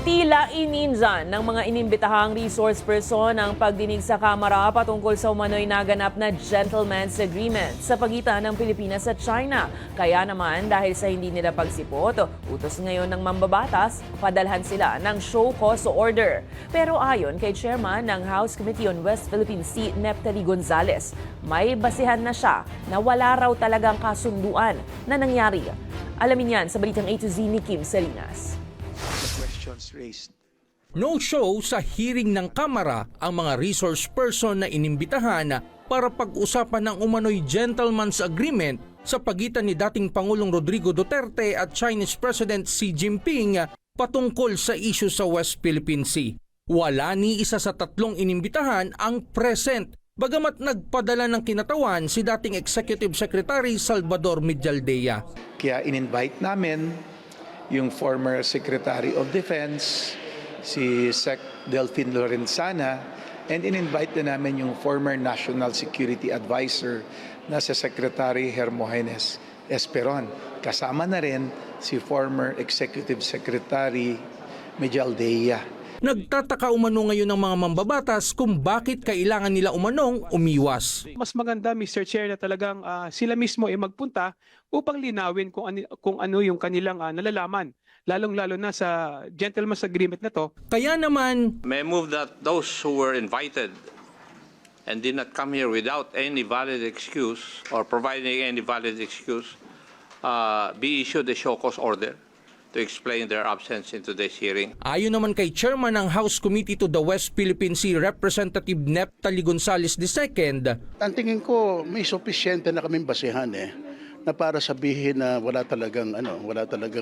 Tila ininjan ng mga inimbitahang resource person ang pagdinig sa Kamara patungkol sa umano'y naganap na gentleman's agreement sa pagitan ng Pilipinas at China. Kaya naman dahil sa hindi nila pagsipot, utos ngayon ng mambabatas, padalhan sila ng show cause order. Pero ayon kay Chairman ng House Committee on West Philippine Sea, Neptali Gonzales, may basihan na siya na wala raw talagang kasunduan na nangyari. Alamin yan sa balitang A to Z ni Kim Salinas. No show sa hearing ng Kamara ang mga resource person na inimbitahan para pag-usapan ng umano'y gentleman's agreement sa pagitan ni dating Pangulong Rodrigo Duterte at Chinese President Xi Jinping patungkol sa issue sa West Philippine Sea. Wala ni isa sa tatlong inimbitahan ang present, bagamat nagpadala ng kinatawan si dating Executive Secretary Salvador Medialdea. Kaya in-invite namin yung former Secretary of Defense, si Sec. Delfin Lorenzana, and in-invite na namin yung former National Security Advisor na si Secretary Hermogenes Esperon. Kasama na rin si former Executive Secretary Medialdea. Nagtataka umano ngayon ng mga mambabatas kung bakit kailangan nila umanong umiwas. Mas maganda, Mr. Chair, na talagang sila mismo ay magpunta upang linawin kung ano yung kanilang nalalaman, lalong-lalo na sa gentleman's agreement na to. Kaya naman, May I move that those who were invited and did not come here without any valid excuse or providing any valid excuse be issued a show cause order to explain their absence in today's hearing. ayon naman kay Chairman ng House Committee to the West Philippine Sea, Representative Neptali Gonzales II, Ang tingin ko may sufisyente na kaming basihan na para sabihin na wala talagang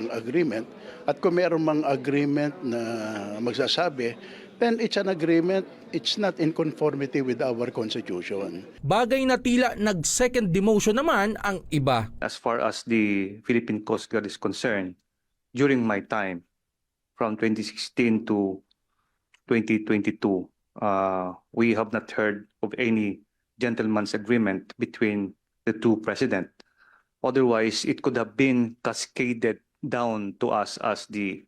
agreement, at kung meron mang agreement na magsasabi, then it's an agreement, it's not in conformity with our constitution. bagay na tila nag-second demotion naman ang iba. As far as the Philippine Coast Guard is concerned, during my time, from 2016 to 2022, we have not heard of any gentleman's agreement between the two presidents. Otherwise, it could have been cascaded down to us as the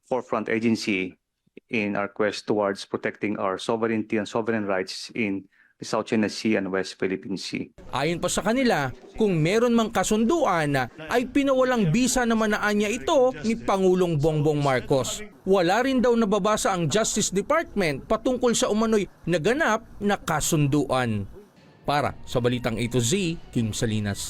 forefront agency in our quest towards protecting our sovereignty and sovereign rights in the South China Sea and West Philippine Sea. Ayon pa sa kanila, kung meron mang kasunduan ay pinawalang bisa naman na anya ito ni Pangulong Bongbong Marcos. Wala rin daw nababasa ang Justice Department patungkol sa umano'y naganap na kasunduan. Para sa Balitang A to Z, Kim Salinas.